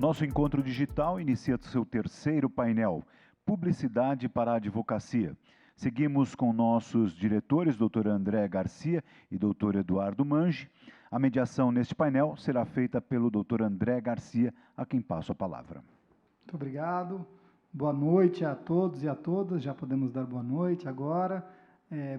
nosso encontro digital inicia seu terceiro painel, Publicidade para a Advocacia. Seguimos com nossos diretores, Dr. André Garcia e Dr. Eduardo Mangi. A mediação neste painel será feita pelo Dr. André Garcia, a quem passo a palavra. Muito obrigado. Boa noite a todos e a todas. Já podemos dar boa noite agora.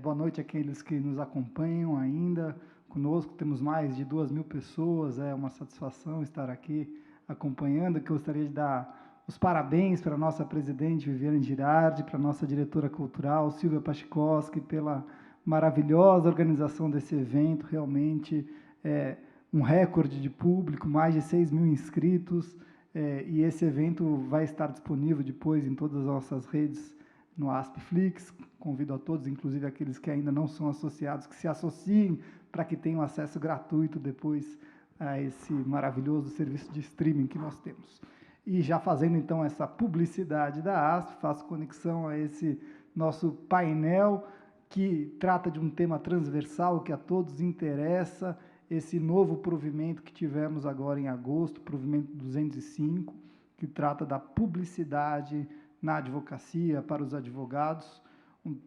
Boa noite àqueles que nos acompanham ainda conosco. Temos mais de 2.000 pessoas. É uma satisfação estar aqui acompanhando. Que eu gostaria de dar os parabéns para a nossa presidente Viviane Girardi, para a nossa diretora cultural Silvia Pachkowski, pela maravilhosa organização desse evento. Realmente é um recorde de público, mais de 6.000 inscritos. E esse evento vai estar disponível depois em todas as nossas redes no AspFlix. Convido a todos, inclusive aqueles que ainda não são associados, que se associem para que tenham acesso gratuito depois a esse maravilhoso serviço de streaming que nós temos. E já fazendo então essa publicidade da ASP, faço conexão a esse nosso painel que trata de um tema transversal que a todos interessa, esse novo provimento que tivemos agora em agosto, provimento 205, que trata da publicidade na advocacia para os advogados,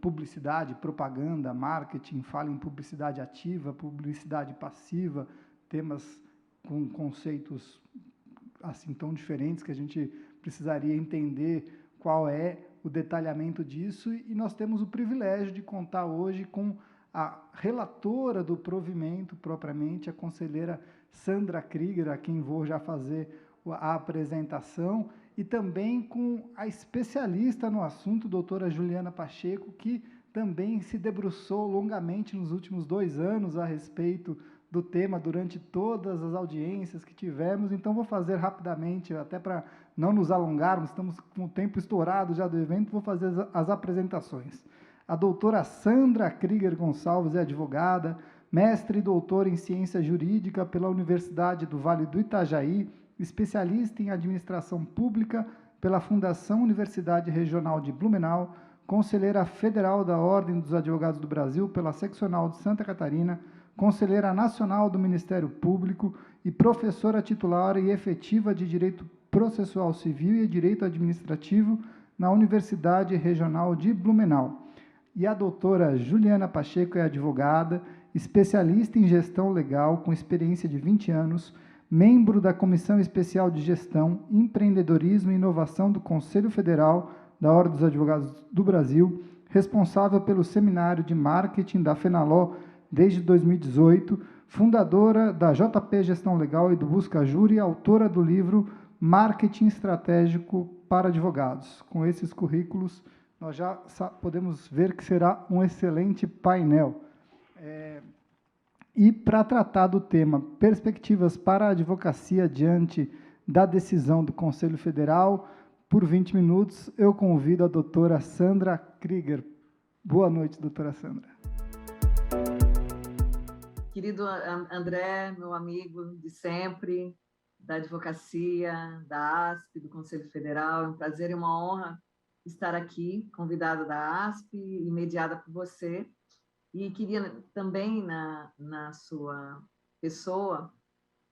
publicidade, propaganda, marketing, fala em publicidade ativa, publicidade passiva, temas com conceitos assim tão diferentes que a gente precisaria entender qual é o detalhamento disso, e nós temos o privilégio de contar hoje com a relatora do provimento, propriamente, a conselheira Sandra Krieger, a quem vou já fazer a apresentação, e também com a especialista no assunto, doutora Juliana Pacheco, que também se debruçou longamente nos últimos 2 anos a respeito do tema durante todas as audiências que tivemos. Então, vou fazer rapidamente, até para não nos alongarmos, estamos com o tempo estourado já do evento, vou fazer as apresentações. A doutora Sandra Krieger Gonçalves é advogada, mestre e doutora em ciência jurídica pela Universidade do Vale do Itajaí, especialista em administração pública pela Fundação Universidade Regional de Blumenau, conselheira federal da Ordem dos Advogados do Brasil pela Seccional de Santa Catarina, conselheira nacional do Ministério Público e professora titular e efetiva de Direito Processual Civil e Direito Administrativo na Universidade Regional de Blumenau. E a doutora Juliana Pacheco é advogada, especialista em gestão legal com experiência de 20 anos, membro da Comissão Especial de Gestão, Empreendedorismo e Inovação do Conselho Federal da Ordem dos Advogados do Brasil, responsável pelo Seminário de Marketing da FENALO desde 2018, fundadora da JP Gestão Legal e do Busca Júri, autora do livro Marketing Estratégico para Advogados. Com esses currículos, nós já podemos ver que será um excelente painel. E para tratar do tema Perspectivas para a Advocacia diante da decisão do Conselho Federal, por 20 minutos, eu convido a doutora Sandra Krieger. Boa noite, doutora Sandra. Querido André, meu amigo de sempre, da advocacia, da ASP, do Conselho Federal, é um prazer e uma honra estar aqui, convidada da ASP e mediada por você. E queria também, na sua pessoa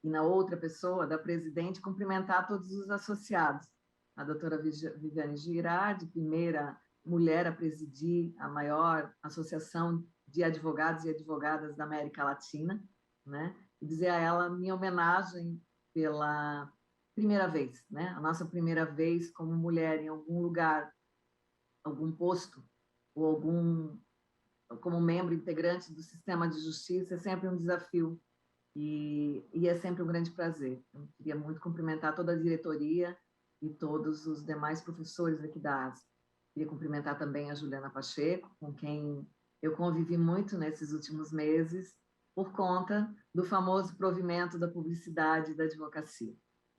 e na outra pessoa, da presidente, cumprimentar todos os associados. A doutora Viviane Girardi, primeira mulher a presidir a maior associação de advogados e advogadas da América Latina, né? E dizer a ela minha homenagem pela primeira vez, né? A nossa primeira vez como mulher em algum lugar, algum posto, ou como membro integrante do sistema de justiça, é sempre um desafio e é sempre um grande prazer. Eu queria muito cumprimentar toda a diretoria e todos os demais professores aqui da ASP. Queria cumprimentar também a Juliana Pacheco, com quem eu convivi muito nesses últimos meses, por conta do famoso provimento da publicidade e da advocacia.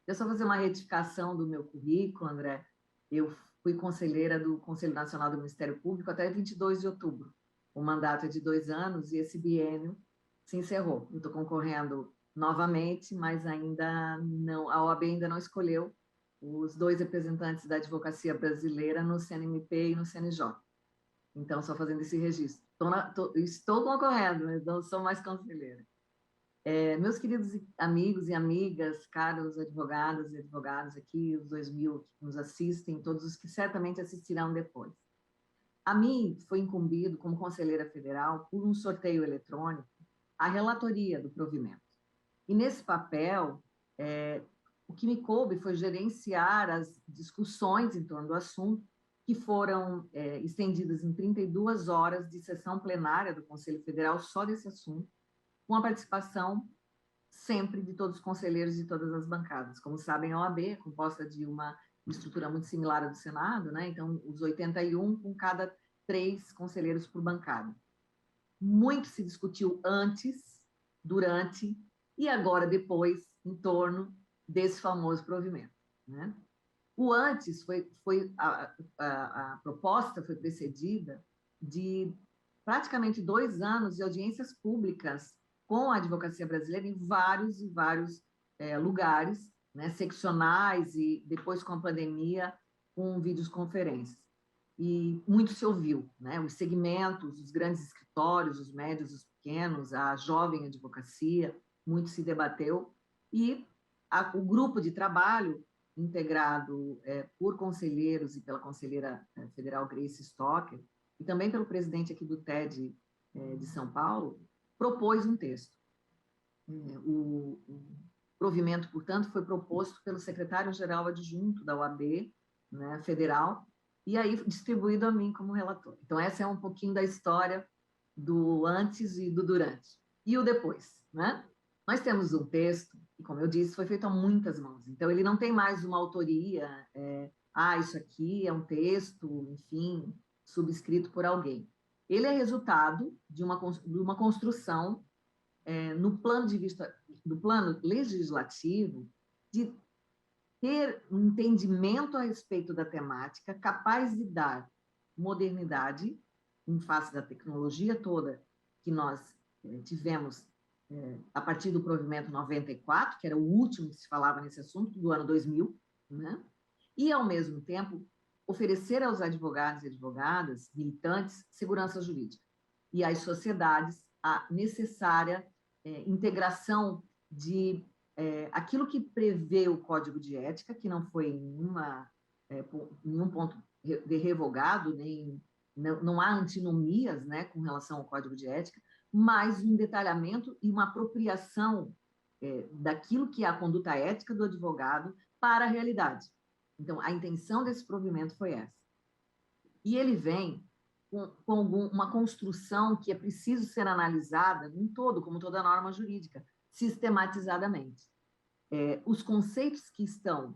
Eu só vou fazer uma retificação do meu currículo, André. Eu fui conselheira do Conselho Nacional do Ministério Público até 22 de outubro. O mandato é de 2 anos e esse biênio se encerrou. Eu estou concorrendo novamente, mas ainda não, a OAB ainda não escolheu os 2 representantes da advocacia brasileira no CNMP e no CNJ. Então, só fazendo esse registro. Estou concorrendo, mas não sou mais conselheira. Meus queridos amigos e amigas, caros advogadas e advogados aqui, os 2.000 que nos assistem, todos os que certamente assistirão depois. A mim foi incumbido, como conselheira federal, por um sorteio eletrônico, a relatoria do provimento. E nesse papel, o que me coube foi gerenciar as discussões em torno do assunto, que foram estendidas em 32 horas de sessão plenária do Conselho Federal só desse assunto, com a participação sempre de todos os conselheiros de todas as bancadas. Como sabem, a OAB é composta de uma estrutura muito similar à do Senado, né? Então, os 81 com cada 3 conselheiros por bancada. Muito se discutiu antes, durante e agora depois, em torno desse famoso provimento, né? O antes a proposta foi precedida de praticamente 2 anos de audiências públicas com a advocacia brasileira em vários e vários lugares, né, seccionais e depois com a pandemia, com videoconferências. E muito se ouviu, né? Os segmentos, os grandes escritórios, os médios, os pequenos, a jovem advocacia, muito se debateu. E o grupo de trabalho, integrado por conselheiros e pela conselheira federal Grace Stocker, e também pelo presidente aqui do TED de São Paulo, propôs um texto. O provimento, portanto, foi proposto pelo secretário-geral adjunto da OAB, né, federal, e aí distribuído a mim como relator. Então, essa é um pouquinho da história do antes e do durante. E o depois, né? Nós temos um texto, que, como eu disse, foi feito a muitas mãos. Então, ele não tem mais uma autoria, isso aqui é um texto, enfim, subscrito por alguém. Ele é resultado de uma construção no plano de vista do plano legislativo, de ter um entendimento a respeito da temática capaz de dar modernidade em face da tecnologia toda que nós tivemos a partir do provimento 94, que era o último que se falava nesse assunto, do ano 2000, né? E, ao mesmo tempo, oferecer aos advogados e advogadas, militantes, segurança jurídica e às sociedades a necessária integração de aquilo que prevê o Código de Ética, que não foi em nenhum ponto revogado, nem não há antinomias, né, com relação ao Código de Ética, mas um detalhamento e uma apropriação daquilo que é a conduta ética do advogado para a realidade. Então, a intenção desse provimento foi essa. E ele vem com uma construção que é preciso ser analisada em todo, como toda norma jurídica, sistematizadamente. Os conceitos que estão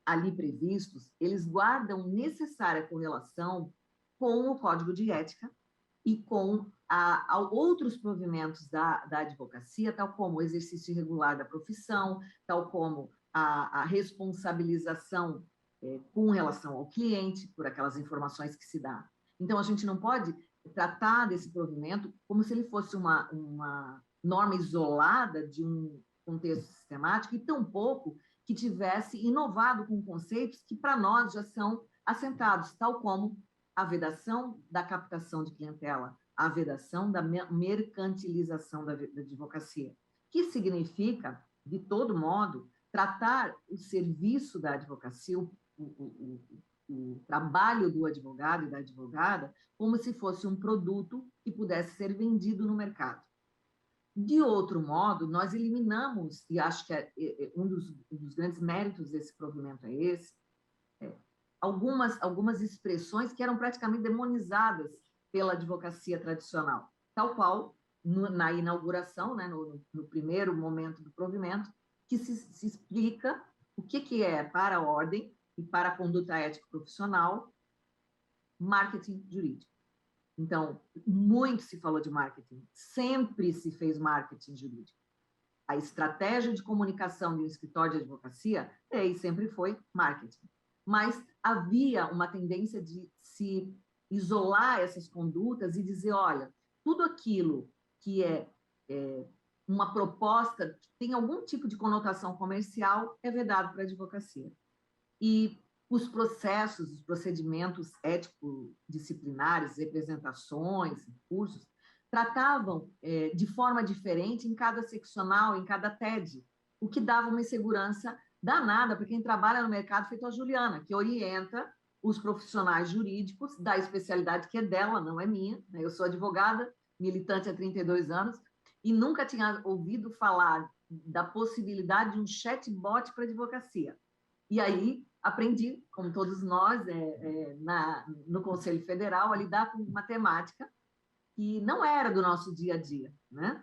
ali previstos, eles guardam necessária correlação com o Código de Ética e com outros provimentos da advocacia, tal como o exercício irregular da profissão, tal como a responsabilização com relação ao cliente por aquelas informações que se dá. Então, a gente não pode tratar desse provimento como se ele fosse uma norma isolada de um contexto sistemático e tampouco que tivesse inovado com conceitos que, para nós, já são assentados, tal como a vedação da captação de clientela, a vedação da mercantilização da advocacia, que significa, de todo modo, tratar o serviço da advocacia, o trabalho do advogado e da advogada, como se fosse um produto que pudesse ser vendido no mercado. De outro modo, nós eliminamos, e acho que um dos grandes méritos desse provimento é esse, algumas expressões que eram praticamente demonizadas pela advocacia tradicional, tal qual na inauguração, né, no primeiro momento do provimento, que se explica o que é para a ordem e para a conduta ética profissional marketing jurídico. Então, muito se falou de marketing, sempre se fez marketing jurídico. A estratégia de comunicação de um escritório de advocacia sempre foi marketing. Mas havia uma tendência de se isolar essas condutas e dizer, olha, tudo aquilo que é uma proposta que tem algum tipo de conotação comercial é vedado para a advocacia. E os processos, os procedimentos ético-disciplinares, representações, cursos, tratavam de forma diferente em cada seccional, em cada TED, o que dava uma insegurança danada para quem trabalha no mercado, feito a Juliana, que orienta os profissionais jurídicos da especialidade que é dela, não é minha. Eu sou advogada, militante há 32 anos, e nunca tinha ouvido falar da possibilidade de um chatbot para advocacia. E aí aprendi, como todos nós, no Conselho Federal, a lidar com matemática, que não era do nosso dia a dia, né?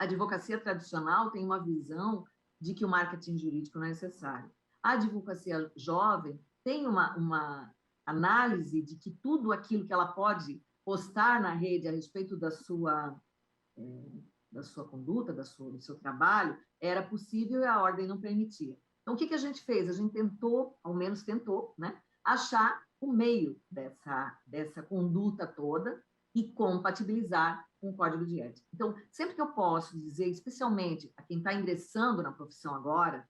A advocacia tradicional tem uma visão de que o marketing jurídico não é necessário. A advocacia jovem tem uma análise de que tudo aquilo que ela pode postar na rede a respeito da sua conduta, do seu trabalho, era possível e a ordem não permitia. Então, o que a gente fez? A gente tentou, ao menos tentou, né, achar o meio dessa conduta toda e compatibilizar com o Código de Ética. Então, sempre que eu posso dizer, especialmente a quem está ingressando na profissão agora,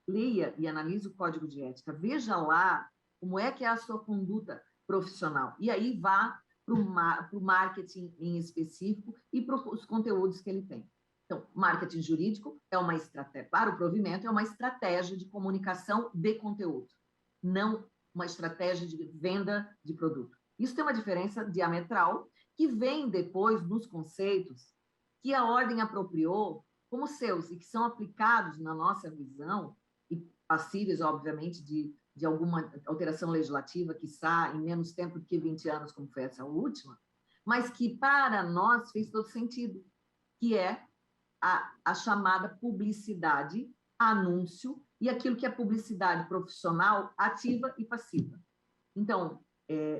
leia e analise o Código de Ética, veja lá como é que é a sua conduta profissional, e aí vá para o marketing em específico e para os conteúdos que ele tem. Então, marketing jurídico é uma estratégia, para o provimento, é uma estratégia de comunicação de conteúdo, não uma estratégia de venda de produto. Isso tem uma diferença diametral que vem depois nos conceitos que a ordem apropriou como seus e que são aplicados na nossa visão e passíveis, obviamente, de alguma alteração legislativa, quiçá em menos tempo do que 20 anos, como foi essa última, mas que para nós fez todo sentido, que é a chamada publicidade, anúncio, e aquilo que é publicidade profissional, ativa e passiva. Então,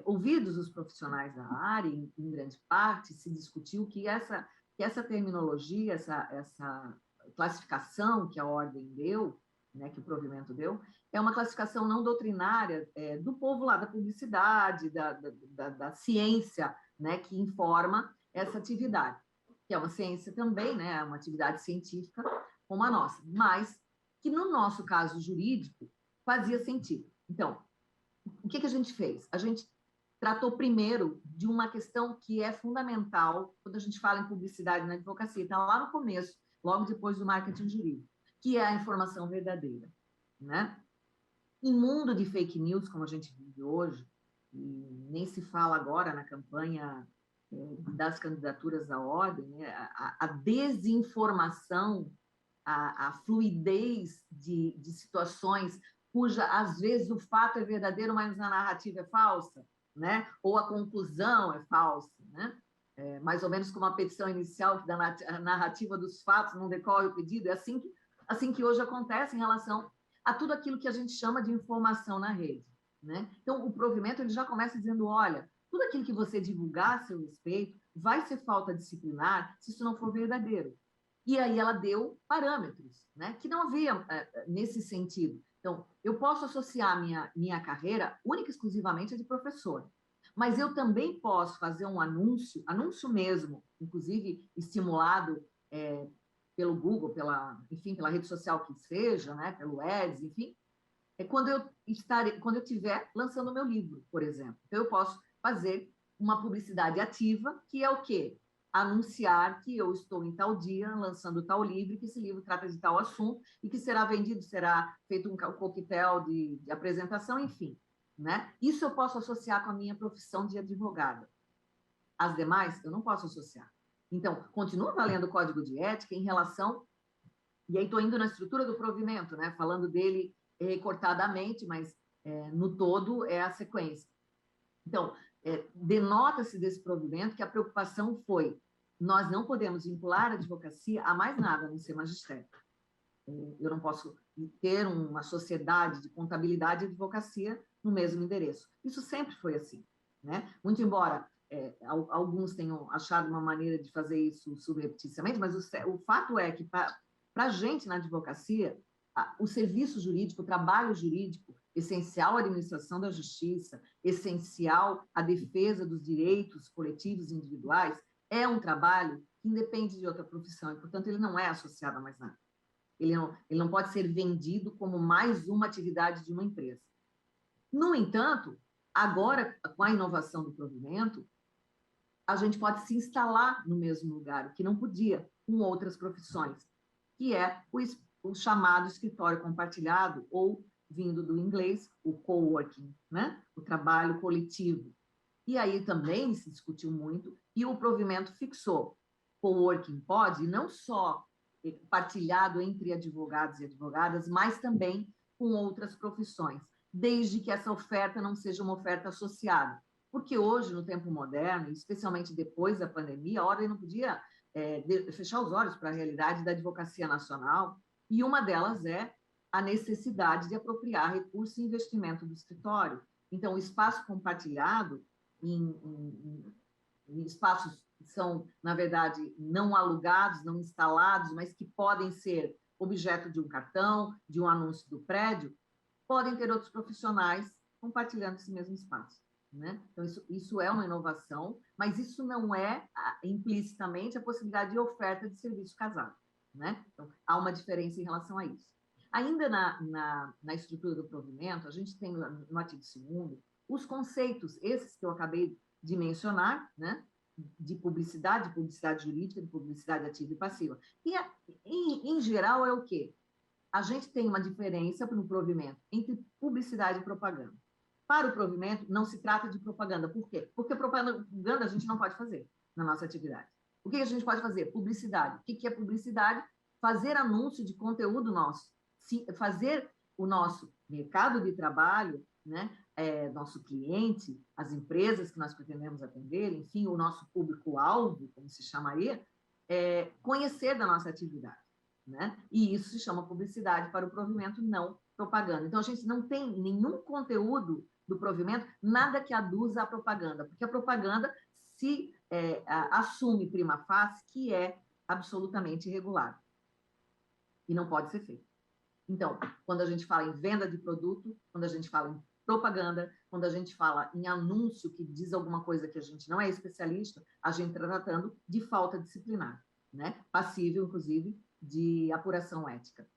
ouvidos os profissionais da área, em grande parte, se discutiu que essa terminologia, essa classificação que a ordem deu, né, que o provimento deu, é uma classificação não doutrinária do povo lá da publicidade, da ciência, né, que informa essa atividade, que é uma ciência também, né, uma atividade científica como a nossa, mas que no nosso caso jurídico fazia sentido. Então, o que a gente fez? A gente tratou primeiro de uma questão que é fundamental quando a gente fala em publicidade na advocacia, está lá no começo, logo depois do marketing jurídico, que é a informação verdadeira, né? Em mundo de fake news, como a gente vive hoje, e nem se fala agora na campanha das candidaturas à ordem, né? A desinformação, a fluidez de situações cuja, às vezes, o fato é verdadeiro, mas a narrativa é falsa, né? Ou a conclusão é falsa, né? Mais ou menos como a petição inicial, que da narrativa dos fatos não decorre o pedido, é assim que hoje acontece em relação a tudo aquilo que a gente chama de informação na rede, né? Então, o provimento ele já começa dizendo, olha, tudo aquilo que você divulgar a seu respeito vai ser falta disciplinar se isso não for verdadeiro. E aí ela deu parâmetros, né, que não havia nesse sentido. Então, eu posso associar minha carreira única e exclusivamente a de professor, mas eu também posso fazer um anúncio mesmo, inclusive estimulado pelo Google, pela rede social que seja, né, pelo Ads, enfim, quando eu estiver lançando o meu livro, por exemplo. Então, eu posso fazer uma publicidade ativa, que é o quê? Anunciar que eu estou em tal dia lançando tal livro, que esse livro trata de tal assunto e que será vendido, será feito um coquetel de apresentação, enfim, né? Isso eu posso associar com a minha profissão de advogada. As demais, eu não posso associar. Então, continua valendo o Código de Ética em relação... E aí estou indo na estrutura do provimento, né? Falando dele recortadamente, mas no todo é a sequência. Então, denota-se desse provimento que a preocupação foi: nós não podemos vincular a advocacia a mais nada, a não ser magistério. Eu não posso ter uma sociedade de contabilidade e advocacia no mesmo endereço. Isso sempre foi assim, né? Muito embora alguns tenham achado uma maneira de fazer isso subrepticiamente, mas o fato é que, para a gente na advocacia, o serviço jurídico, o trabalho jurídico, essencial à administração da justiça, essencial à defesa dos direitos coletivos e individuais, é um trabalho que independe de outra profissão e, portanto, ele não é associado a mais nada. Ele não pode ser vendido como mais uma atividade de uma empresa. No entanto, agora, com a inovação do provimento, a gente pode se instalar no mesmo lugar, o que não podia com outras profissões, que é o chamado escritório compartilhado, ou, vindo do inglês, o coworking, né? O trabalho coletivo. E aí também se discutiu muito, e o provimento fixou. Coworking pode não só partilhado entre advogados e advogadas, mas também com outras profissões, desde que essa oferta não seja uma oferta associada. Porque hoje, no tempo moderno, especialmente depois da pandemia, a ordem não podia fechar os olhos para a realidade da advocacia nacional, e uma delas é a necessidade de apropriar recursos e investimento do escritório. Então, o espaço compartilhado em espaços que são, na verdade, não alugados, não instalados, mas que podem ser objeto de um cartão, de um anúncio do prédio, podem ter outros profissionais compartilhando esse mesmo espaço. Né? Então, isso é uma inovação, mas isso não é implicitamente a possibilidade de oferta de serviço casado. Né? Então, há uma diferença em relação a isso. Ainda na estrutura do provimento, a gente tem no artigo 2º os conceitos, esses que eu acabei de mencionar, né? De publicidade jurídica, de publicidade ativa e passiva. E, em geral, é o quê? A gente tem uma diferença no provimento entre publicidade e propaganda. Para o provimento, não se trata de propaganda. Por quê? Porque propaganda a gente não pode fazer na nossa atividade. O que a gente pode fazer? Publicidade. O que é publicidade? Fazer anúncio de conteúdo nosso. Fazer o nosso mercado de trabalho, né? Nosso cliente, as empresas que nós pretendemos atender, enfim, o nosso público-alvo, como se chamaria, conhecer da nossa atividade. Né? E isso se chama publicidade para o provimento, não propaganda. Então, a gente não tem nenhum conteúdo do provimento, nada que aduza a propaganda, porque a propaganda se assume prima facie que é absolutamente irregular e não pode ser feito. Então, quando a gente fala em venda de produto, quando a gente fala em propaganda, quando a gente fala em anúncio que diz alguma coisa que a gente não é especialista, a gente está tratando de falta disciplinar, né? Passível, inclusive, de apuração ética.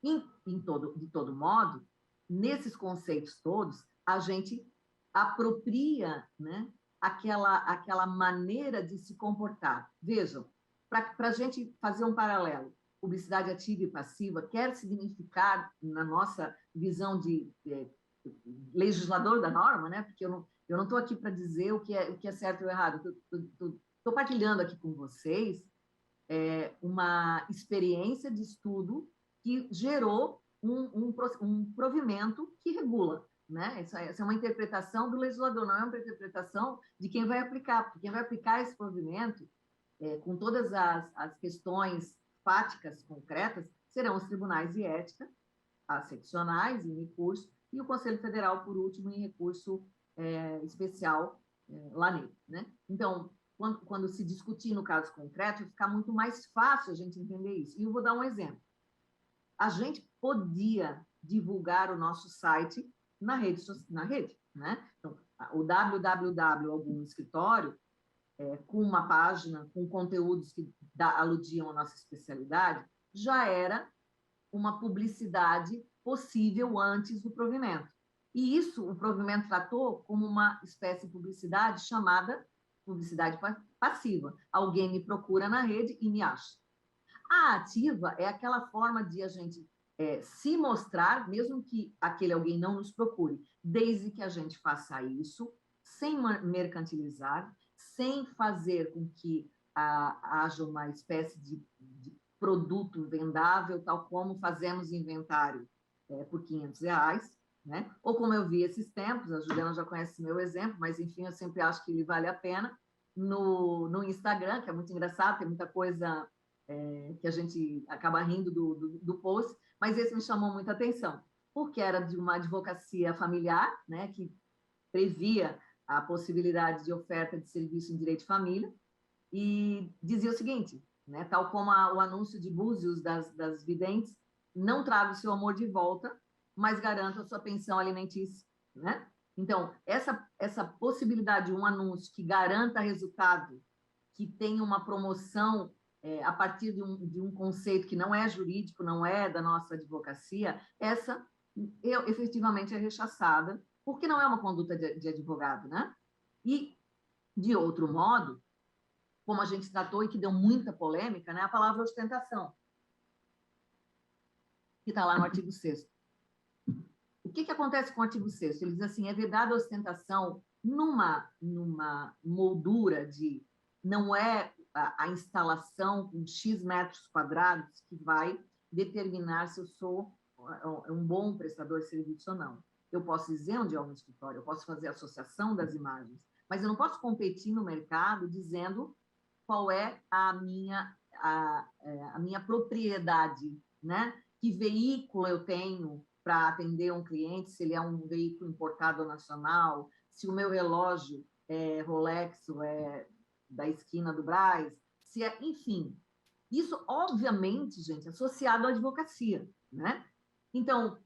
De todo modo, nesses conceitos todos, a gente apropria, né, aquela maneira de se comportar. Vejam, para a gente fazer um paralelo, publicidade ativa e passiva quer significar, na nossa visão de legislador da norma, né, porque eu não estou aqui para dizer o que é certo ou errado, estou partilhando aqui com vocês uma experiência de estudo que gerou um provimento que regula. Né? Essa é uma interpretação do legislador, não é uma interpretação de quem vai aplicar, porque quem vai aplicar esse provimento, com todas as questões fáticas concretas, serão os tribunais de ética, as seccionais em recurso, e o Conselho Federal, por último, em recurso especial lá nele. Né? Então, quando se discutir no caso concreto, fica muito mais fácil a gente entender isso. E eu vou dar um exemplo. A gente podia divulgar o nosso site na rede, né? Então, o www, algum escritório, com uma página, com conteúdos que aludiam à nossa especialidade, já era uma publicidade possível antes do provimento. E isso o provimento tratou como uma espécie de publicidade chamada publicidade passiva. Alguém me procura na rede e me acha. A ativa é aquela forma de a gente se mostrar, mesmo que aquele alguém não nos procure, desde que a gente faça isso sem mercantilizar, sem fazer com que haja uma espécie de produto vendável, tal como fazemos inventário por R$500, né? Ou como eu vi esses tempos, a Juliana já conhece meu exemplo, mas enfim, eu sempre acho que ele vale a pena, no Instagram, que é muito engraçado, tem muita coisa que a gente acaba rindo do post, mas esse me chamou muita atenção, porque era de uma advocacia familiar, né, que previa a possibilidade de oferta de serviço em direito de família, e dizia o seguinte, né, tal como o anúncio de Búzios das videntes, não traga o seu amor de volta, mas garanta a sua pensão alimentícia. Né? Então, essa possibilidade de um anúncio que garanta resultado, que tenha uma promoção a partir de um conceito que não é jurídico, não é da nossa advocacia, essa efetivamente é rechaçada, porque não é uma conduta de advogado. Né? E De outro modo, como a gente tratou e que deu muita polêmica, né, a palavra ostentação, que está lá no artigo 6º. O que acontece com o artigo 6º? Ele diz assim, é vedada a ostentação numa moldura de não é a instalação com X metros quadrados que vai determinar se eu sou um bom prestador de serviço ou não. Eu posso dizer onde é o meu escritório, eu posso fazer associação das imagens, mas eu não posso competir no mercado dizendo qual é a minha propriedade, né? Que veículo eu tenho para atender um cliente, se ele é um veículo importado ou nacional, se o meu relógio é Rolex ou é da esquina do Brás, se é, enfim. Isso, obviamente, gente, associado à advocacia, né? Então,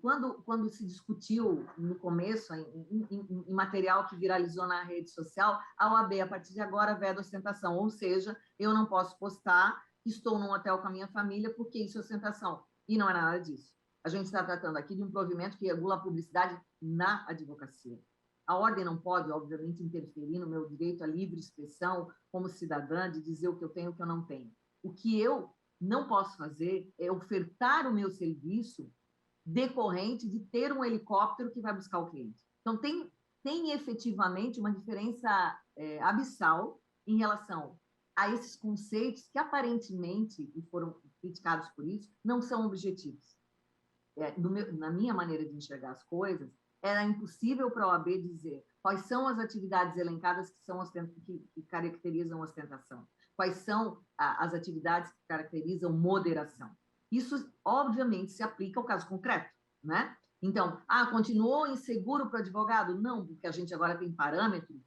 quando se discutiu no começo, em material que viralizou na rede social, a OAB, a partir de agora, veda ostentação, ou seja, eu não posso postar que estou num hotel com a minha família porque isso é ostentação. E não é nada disso. A gente está tratando aqui de um provimento que regula a publicidade na advocacia. A ordem não pode, obviamente, interferir no meu direito à livre expressão como cidadã de dizer o que eu tenho e o que eu não tenho. O que eu não posso fazer é ofertar o meu serviço decorrente de ter um helicóptero que vai buscar o cliente. Então, tem efetivamente uma diferença abissal em relação a esses conceitos que, aparentemente, e foram criticados por isso, não são objetivos. Na minha maneira de enxergar as coisas, era impossível para a OAB dizer quais são as atividades elencadas que caracterizam ostentação, quais são as atividades que caracterizam moderação. Isso, obviamente, se aplica ao caso concreto, né? Então, continuou inseguro para o advogado? Não, porque a gente agora tem parâmetros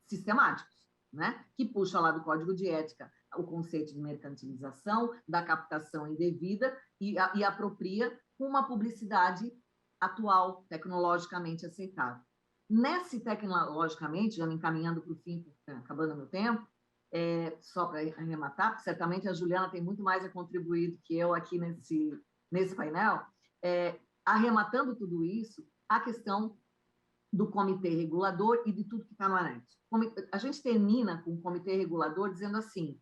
sistemáticos, né? Que puxa lá do Código de Ética o conceito de mercantilização, da captação indevida e apropria uma publicidade atual, tecnologicamente aceitável. Nesse tecnologicamente, já me encaminhando para o fim, acabando meu tempo, só para arrematar, porque certamente a Juliana tem muito mais a contribuir do que eu aqui nesse painel, arrematando tudo isso, a questão do comitê regulador e de tudo que está no anexo. A gente termina com o comitê regulador dizendo assim,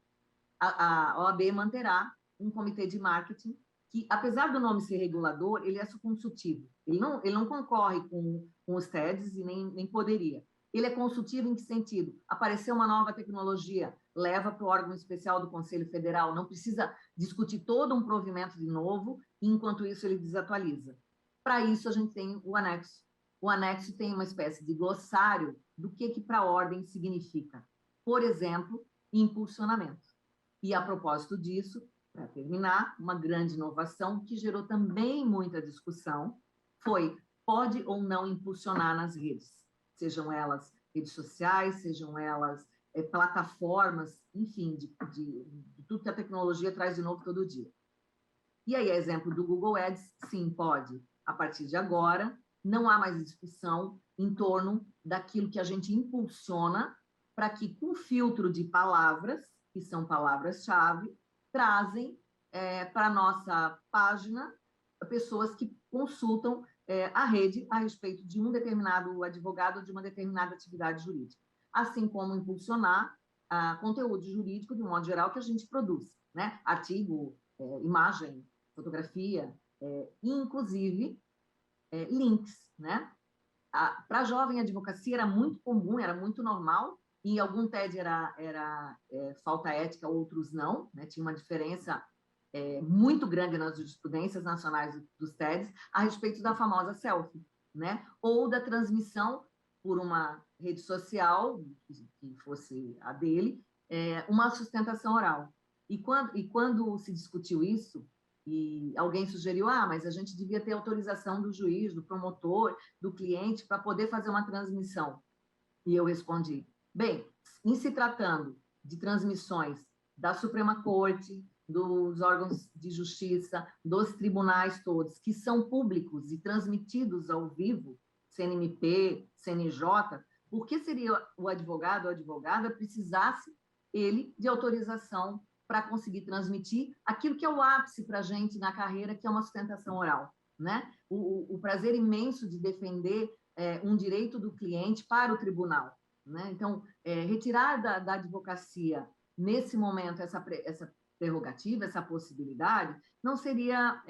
a OAB manterá um comitê de marketing que, apesar do nome ser regulador, ele é consultivo. Ele não concorre com os TEDs e nem poderia. Ele é consultivo em que sentido? Apareceu uma nova tecnologia, leva para o órgão especial do Conselho Federal, não precisa discutir todo um provimento de novo, e enquanto isso ele desatualiza. Para isso, a gente tem o anexo. O anexo tem uma espécie de glossário do que para a ordem significa. Por exemplo, impulsionamento. E, a propósito disso, para terminar, uma grande inovação que gerou também muita discussão foi: pode ou não impulsionar nas redes, sejam elas redes sociais, sejam elas plataformas, enfim, de tudo que a tecnologia traz de novo todo dia. E aí, exemplo do Google Ads, sim, pode. A partir de agora, não há mais discussão em torno daquilo que a gente impulsiona para que, com filtro de palavras, que são palavras-chave, trazem para a nossa página pessoas que consultam a rede a respeito de um determinado advogado ou de uma determinada atividade jurídica, assim como impulsionar conteúdo jurídico, de um modo geral, que a gente produz, né? Artigo, imagem, fotografia, inclusive links, né? Para a jovem advocacia era muito comum, era muito normal, e algum TED era falta ética, outros não, né? Tinha uma diferença muito grande nas jurisprudências nacionais dos TEDs a respeito da famosa selfie, né? Ou da transmissão por uma rede social, que fosse a dele, uma sustentação oral. E quando se discutiu isso, e alguém sugeriu, mas a gente devia ter autorização do juiz, do promotor, do cliente, para poder fazer uma transmissão. E eu respondi, bem, em se tratando de transmissões da Suprema Corte, dos órgãos de justiça, dos tribunais todos, que são públicos e transmitidos ao vivo, CNMP, CNJ, por que seria o advogado ou a advogada precisasse ele de autorização para conseguir transmitir aquilo que é o ápice para a gente na carreira, que é uma sustentação oral, né? O prazer imenso de defender um direito do cliente para o tribunal, né? Então, retirar da advocacia, nesse momento, essa prerrogativa, essa possibilidade, não seria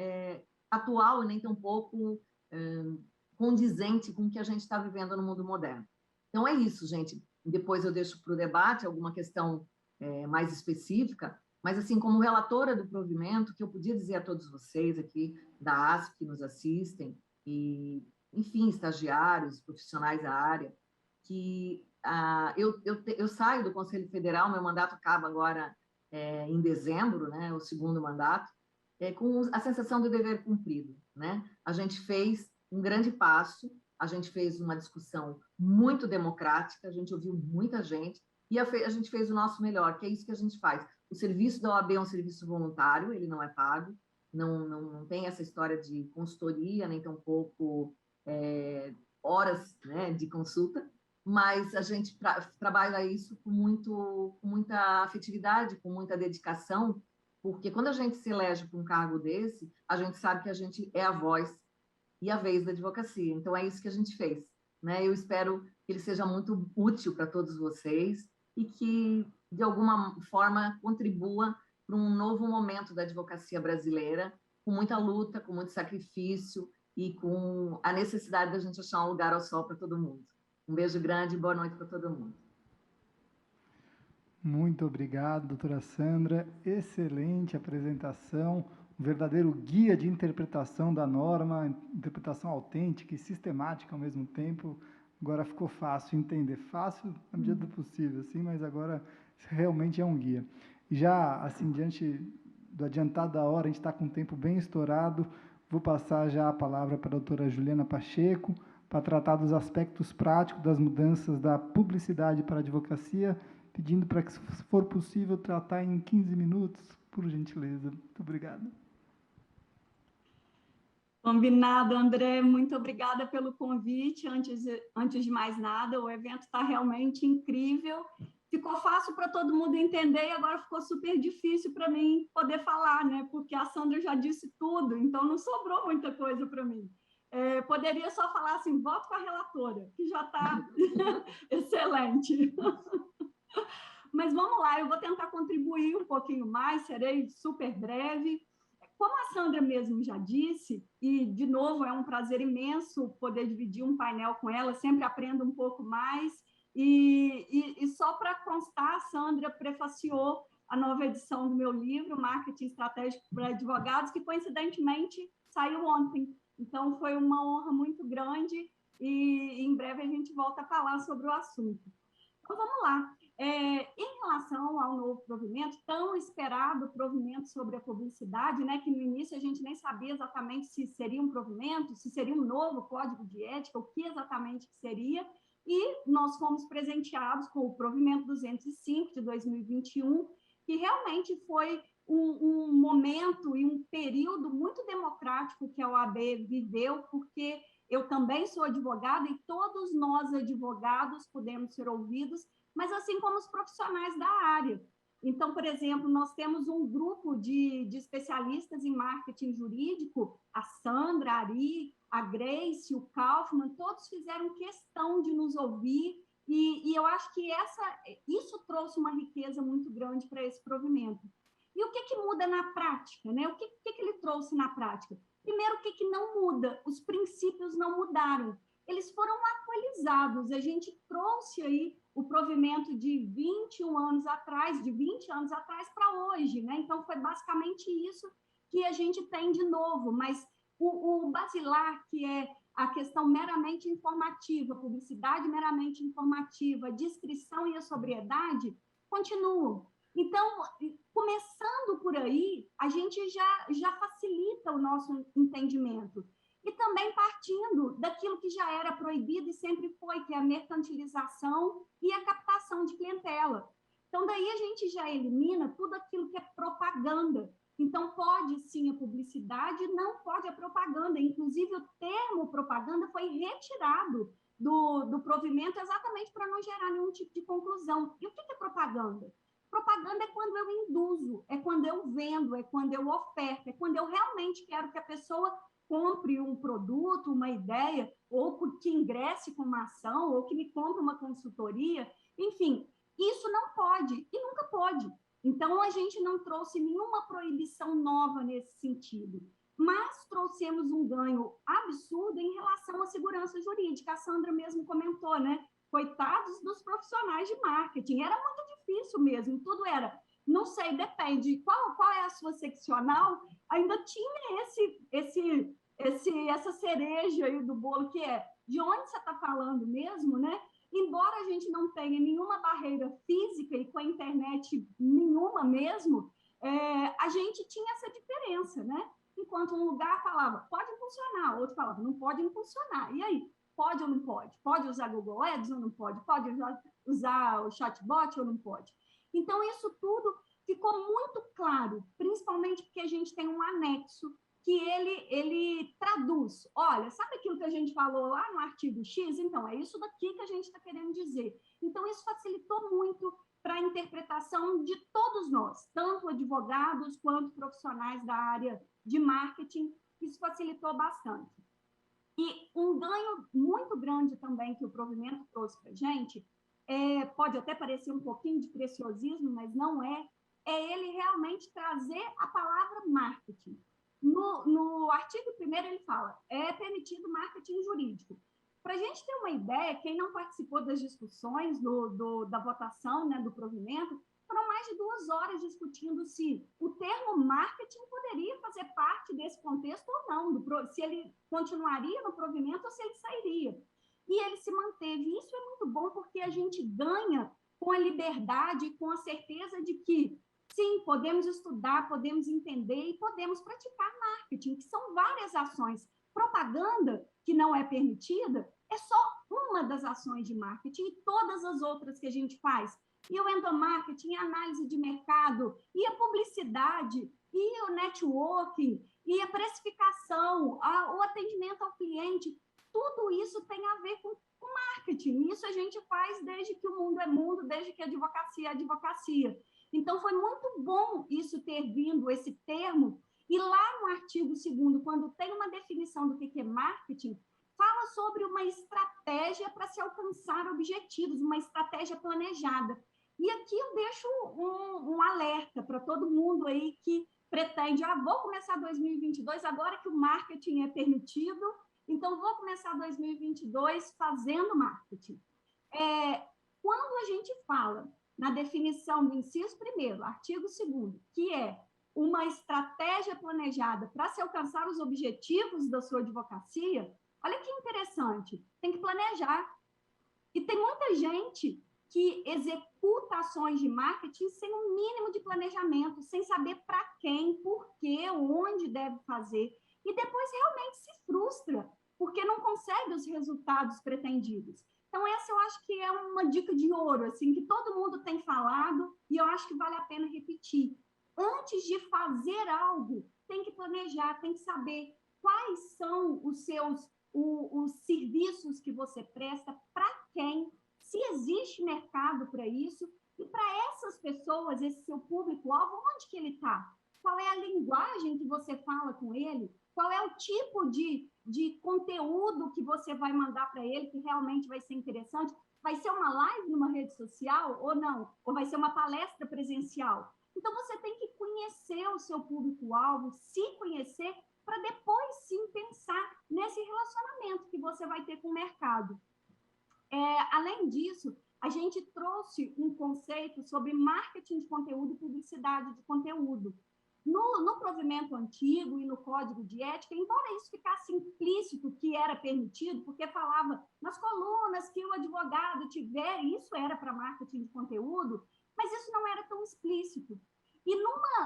atual e nem tampouco condizente com o que a gente está vivendo no mundo moderno. Então, é isso, gente. Depois eu deixo para o debate alguma questão mais específica, mas, assim, como relatora do provimento, que eu podia dizer a todos vocês aqui da ASP que nos assistem, e, enfim, estagiários, profissionais da área, que eu saio do Conselho Federal, meu mandato acaba agora em dezembro, né, o segundo mandato, com a sensação do dever cumprido, né? A gente fez um grande passo, a gente fez uma discussão muito democrática, a gente ouviu muita gente e a gente fez o nosso melhor, que é isso que a gente faz. O serviço da OAB é um serviço voluntário, ele não é pago, não tem essa história de consultoria, nem tampouco horas, né, de consulta, mas a gente trabalha isso com muita afetividade, com muita dedicação, porque quando a gente se elege para um cargo desse, a gente sabe que a gente é a voz e a vez da advocacia. Então, é isso que a gente fez, né? Eu espero que ele seja muito útil para todos vocês e que, de alguma forma, contribua para um novo momento da advocacia brasileira, com muita luta, com muito sacrifício e com a necessidade da gente achar um lugar ao sol para todo mundo. Um beijo grande e boa noite para todo mundo. Muito obrigado, doutora Sandra. Excelente apresentação, um verdadeiro guia de interpretação da norma, interpretação autêntica e sistemática ao mesmo tempo. Agora ficou fácil entender, fácil na medida do possível, sim, mas agora realmente é um guia. E já, assim, diante do adiantado da hora, a gente está com o tempo bem estourado, vou passar já a palavra para a doutora Juliana Pacheco, para tratar dos aspectos práticos das mudanças da publicidade para a advocacia, pedindo para que, se for possível, tratar em 15 minutos, por gentileza. Muito obrigado. Combinado, André. Muito obrigada pelo convite. Antes de mais nada, o evento está realmente incrível. Ficou fácil para todo mundo entender e agora ficou super difícil para mim poder falar, né? Porque a Sandra já disse tudo, então não sobrou muita coisa para mim. Poderia só falar assim, voto com a relatora, que já está excelente. Mas vamos lá, eu vou tentar contribuir um pouquinho mais, serei super breve. Como a Sandra mesmo já disse, e, de novo, é um prazer imenso poder dividir um painel com ela, sempre aprendo um pouco mais. E só para constar, a Sandra prefaciou a nova edição do meu livro, Marketing Estratégico para Advogados, que, coincidentemente, saiu ontem. Então, foi uma honra muito grande e, em breve, a gente volta a falar sobre o assunto. Então, vamos lá. Em relação ao novo provimento, tão esperado provimento sobre a publicidade, né, que no início a gente nem sabia exatamente se seria um provimento, se seria um novo código de ética, o que exatamente seria, e nós fomos presenteados com o provimento 205 de 2021, que realmente foi um momento e um período muito democrático que a OAB viveu, porque eu também sou advogada e todos nós, advogados, podemos ser ouvidos, mas assim como os profissionais da área. Então, por exemplo, nós temos um grupo de especialistas em marketing jurídico, a Sandra, a Ari, a Grace, o Kaufman, todos fizeram questão de nos ouvir, e eu acho que isso trouxe uma riqueza muito grande para esse provimento. E o que muda na prática, né? O que ele trouxe na prática? Primeiro, o que não muda? Os princípios não mudaram. Eles foram atualizados. A gente trouxe aí o provimento de 21 anos atrás, de 20 anos atrás para hoje, né? Então, foi basicamente isso que a gente tem de novo. Mas o basilar, que é a questão meramente informativa, publicidade meramente informativa, descrição e a sobriedade, continuam. Então, começando por aí, a gente já facilita o nosso entendimento. E também partindo daquilo que já era proibido e sempre foi, que é a mercantilização e a captação de clientela. Então, daí a gente já elimina tudo aquilo que é propaganda. Então, pode sim a publicidade, não pode a propaganda. Inclusive, o termo propaganda foi retirado do provimento exatamente para não gerar nenhum tipo de conclusão. E o que é propaganda? Propaganda é quando eu induzo, é quando eu vendo, é quando eu oferto, é quando eu realmente quero que a pessoa compre um produto, uma ideia, ou que ingresse com uma ação, ou que me compre uma consultoria, enfim, isso não pode e nunca pode. Então, a gente não trouxe nenhuma proibição nova nesse sentido, mas trouxemos um ganho absurdo em relação à segurança jurídica. A Sandra mesmo comentou, né? Coitados dos profissionais de marketing. Era muito difícil mesmo, tudo era, não sei, depende, qual é a sua seccional, ainda tinha essa cereja aí do bolo, que é de onde você está falando mesmo, né? Embora a gente não tenha nenhuma barreira física e com a internet nenhuma mesmo, a gente tinha essa diferença, né? Enquanto um lugar falava, pode impulsionar, outro falava, não pode impulsionar. E aí, pode ou não pode? Pode usar Google Ads ou não pode? Pode usar o chatbot ou não pode? Então, isso tudo ficou muito claro, principalmente porque a gente tem um anexo que ele traduz. Olha, sabe aquilo que a gente falou lá no artigo X? Então, é isso daqui que a gente está querendo dizer. Então, isso facilitou muito para a interpretação de todos nós, tanto advogados quanto profissionais da área de marketing. Isso facilitou bastante. E um ganho muito grande também que o provimento trouxe para a gente, pode até parecer um pouquinho de preciosismo, mas não é ele realmente trazer a palavra marketing. No artigo 1º, ele fala, é permitido marketing jurídico. Para a gente ter uma ideia, quem não participou das discussões da votação, né, do provimento, foram mais de 2 horas discutindo se o termo marketing poderia fazer parte desse contexto ou não, se ele continuaria no provimento ou se ele sairia. E ele se manteve. Isso é muito bom porque a gente ganha com a liberdade e com a certeza de que, sim, podemos estudar, podemos entender e podemos praticar marketing, que são várias ações. Propaganda, que não é permitida, é só uma das ações de marketing e todas as outras que a gente faz. E o endomarketing, a análise de mercado, e a publicidade, e o networking, e a precificação, o atendimento ao cliente, tudo isso tem a ver com marketing. Isso a gente faz desde que o mundo é mundo, desde que a advocacia é advocacia. Então, foi muito bom isso ter vindo, esse termo, e lá no artigo 2º, quando tem uma definição do que é marketing, fala sobre uma estratégia para se alcançar objetivos, uma estratégia planejada. E aqui eu deixo um alerta para todo mundo aí que pretende, vou começar 2022, agora que o marketing é permitido, então vou começar 2022 fazendo marketing. Quando a gente fala na definição do inciso 1º, artigo 2º, que é uma estratégia planejada para se alcançar os objetivos da sua advocacia, olha que interessante, tem que planejar. E tem muita gente que executa ações de marketing sem um mínimo de planejamento, sem saber para quem, por quê, onde deve fazer, e depois realmente se frustra, porque não consegue os resultados pretendidos. Então, essa eu acho que é uma dica de ouro, assim, que todo mundo tem falado, e eu acho que vale a pena repetir. Antes de fazer algo, tem que planejar, tem que saber quais são os serviços que você presta, para quem, se existe mercado para isso, e para essas pessoas, esse seu público-alvo, onde que ele está? Qual é a linguagem que você fala com ele? Qual é o tipo de conteúdo que você vai mandar para ele que realmente vai ser interessante? Vai ser uma live numa rede social ou não? Ou vai ser uma palestra presencial? Então, você tem que conhecer o seu público-alvo, se conhecer, para depois, sim, pensar nesse relacionamento que você vai ter com o mercado. Além disso, a gente trouxe um conceito sobre marketing de conteúdo e publicidade de conteúdo. No provimento antigo e no código de ética, embora isso ficasse implícito que era permitido, porque falava nas colunas que o advogado tiver, isso era para marketing de conteúdo, mas isso não era tão explícito. E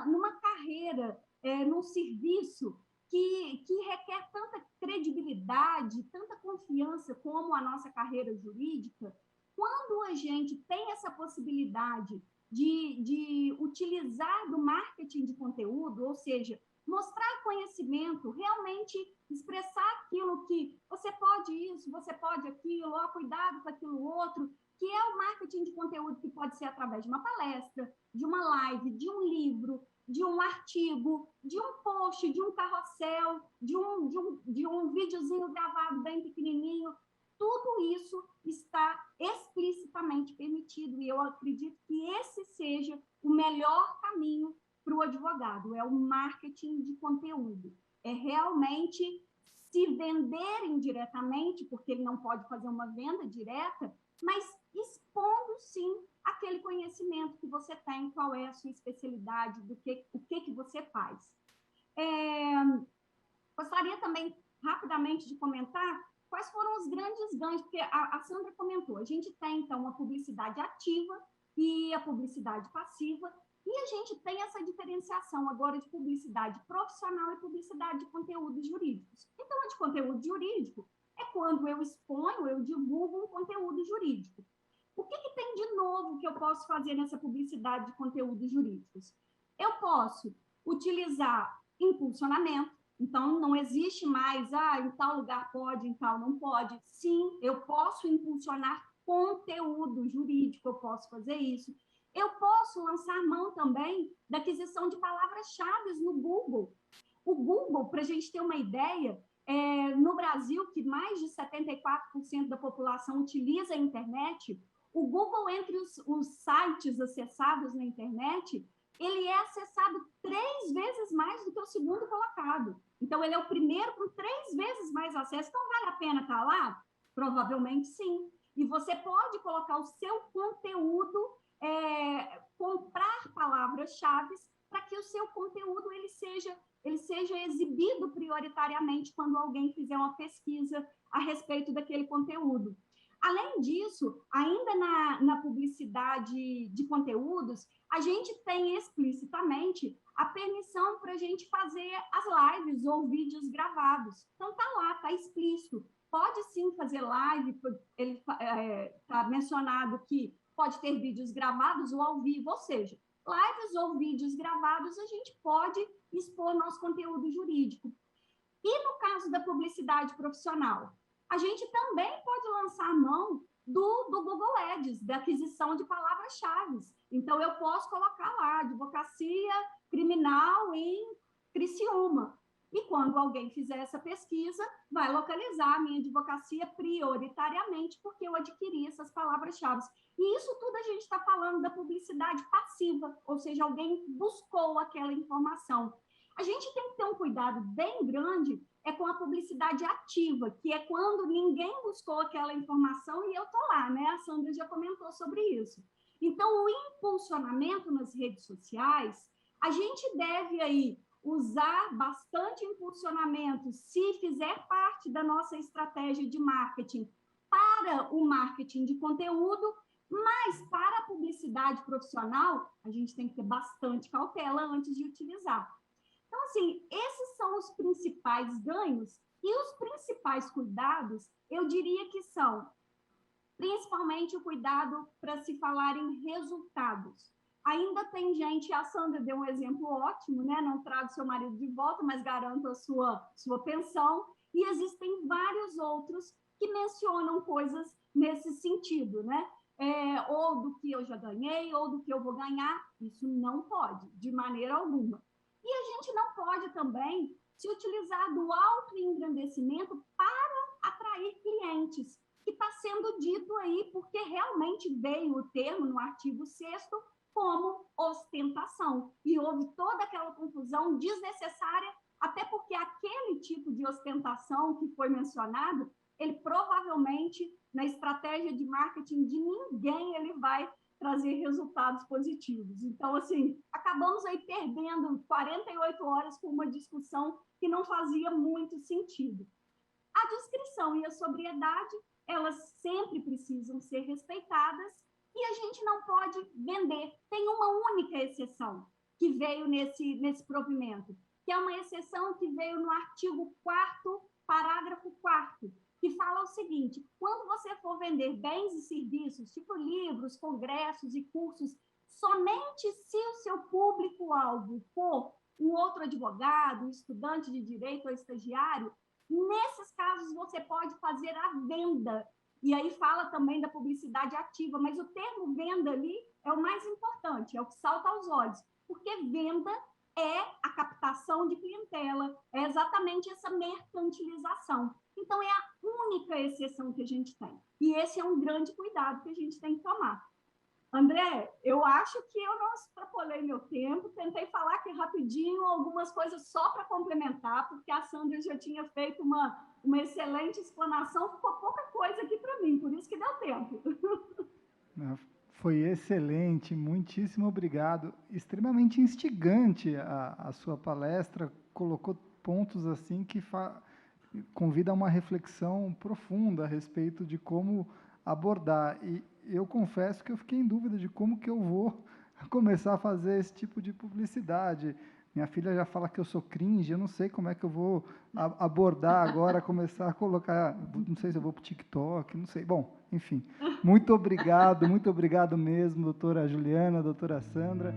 numa carreira, num serviço que requer tanta credibilidade, tanta confiança como a nossa carreira jurídica, quando a gente tem essa possibilidade de utilizar do marketing de conteúdo, ou seja, mostrar conhecimento, realmente expressar aquilo que você pode isso, você pode aquilo, cuidado com aquilo outro, que é o marketing de conteúdo que pode ser através de uma palestra, de uma live, de um livro, de um artigo, de um post, de um carrossel, de um videozinho gravado bem pequenininho. Tudo isso está explicitamente permitido e eu acredito que esse seja o melhor caminho para o advogado, é o marketing de conteúdo. É realmente se vender indiretamente, porque ele não pode fazer uma venda direta, mas expondo, sim, aquele conhecimento que você tem, qual é a sua especialidade, o que você faz. Gostaria também, rapidamente, de comentar quais foram os grandes ganhos, porque a Sandra comentou, a gente tem, então, a publicidade ativa e a publicidade passiva, e a gente tem essa diferenciação agora de publicidade profissional e publicidade de conteúdos jurídicos. Então, a de conteúdo jurídico é quando eu exponho, eu divulgo um conteúdo jurídico. O que tem de novo que eu posso fazer nessa publicidade de conteúdos jurídicos? Eu posso utilizar impulsionamento, então não existe mais, em tal lugar pode, em tal não pode. Sim, eu posso impulsionar conteúdo jurídico, eu posso fazer isso. Eu posso lançar mão também da aquisição de palavras-chave no Google. O Google, para a gente ter uma ideia, no Brasil, que mais de 74% da população utiliza a internet, o Google, entre os sites acessados na internet, ele é acessado 3 vezes mais do que o segundo colocado. Então, ele é o primeiro com 3 vezes mais acesso. Então, vale a pena estar lá? Provavelmente, sim. E você pode colocar o seu conteúdo, comprar palavras-chave para que o seu conteúdo ele seja exibido prioritariamente quando alguém fizer uma pesquisa a respeito daquele conteúdo. Além disso, ainda na publicidade de conteúdos, a gente tem explicitamente a permissão para a gente fazer as lives ou vídeos gravados. Então, está lá, está explícito. Pode sim fazer live, ele está mencionado que pode ter vídeos gravados ou ao vivo, ou seja, lives ou vídeos gravados, a gente pode expor nosso conteúdo jurídico. E no caso da publicidade profissional, a gente também pode lançar mão do Google Ads, da aquisição de palavras-chave. Então, eu posso colocar lá, advocacia criminal em Criciúma. E quando alguém fizer essa pesquisa, vai localizar a minha advocacia prioritariamente, porque eu adquiri essas palavras-chave. E isso tudo a gente está falando da publicidade passiva, ou seja, alguém buscou aquela informação. A gente tem que ter um cuidado bem grande com a publicidade ativa, que é quando ninguém buscou aquela informação e eu estou lá, né? A Sandra já comentou sobre isso. Então, o impulsionamento nas redes sociais, a gente deve aí usar bastante impulsionamento se fizer parte da nossa estratégia de marketing para o marketing de conteúdo, mas para a publicidade profissional, a gente tem que ter bastante cautela antes de utilizar. Então, assim, esses são os principais ganhos e os principais cuidados, eu diria que são, principalmente o cuidado para se falar em resultados. Ainda tem gente, a Sandra deu um exemplo ótimo, né? Não traga seu marido de volta, mas garanto a sua pensão. E existem vários outros que mencionam coisas nesse sentido, né? Ou do que eu já ganhei, ou do que eu vou ganhar. Isso não pode, de maneira alguma. E a gente não pode também se utilizar do autoengrandecimento para atrair clientes, que está sendo dito aí porque realmente veio o termo no artigo 6º como ostentação. E houve toda aquela confusão desnecessária, até porque aquele tipo de ostentação que foi mencionado, ele provavelmente, na estratégia de marketing de ninguém, ele vai trazer resultados positivos. Então, assim, acabamos aí perdendo 48 horas com uma discussão que não fazia muito sentido. A discrição e a sobriedade, elas sempre precisam ser respeitadas e a gente não pode vender. Tem uma única exceção que veio nesse provimento, que é uma exceção que veio no artigo 4º, parágrafo 4º, que fala o seguinte: quando você for vender bens e serviços, tipo livros, congressos e cursos, somente se o seu público-alvo for um outro advogado, estudante de direito ou estagiário, nesses casos você pode fazer a venda E aí fala também da publicidade ativa, mas o termo venda ali é o mais importante, é o que salta aos olhos, porque venda é a captação de clientela, é exatamente essa mercantilização. Então, é a única exceção que a gente tem. E esse é um grande cuidado que a gente tem que tomar. André, eu acho que eu não extrapolei meu tempo, tentei falar aqui rapidinho algumas coisas só para complementar, porque a Sandra já tinha feito uma excelente explanação, ficou pouca coisa aqui para mim, por isso que deu tempo. Foi excelente, muitíssimo obrigado. Extremamente instigante a sua palestra, colocou pontos assim que convida a uma reflexão profunda a respeito de como abordar. E eu confesso que eu fiquei em dúvida de como que eu vou começar a fazer esse tipo de publicidade. Minha filha já fala que eu sou cringe, eu não sei como é que eu vou abordar agora, começar a colocar, não sei se eu vou para o TikTok, não sei. Bom, enfim, muito obrigado mesmo, doutora Juliana, doutora Sandra.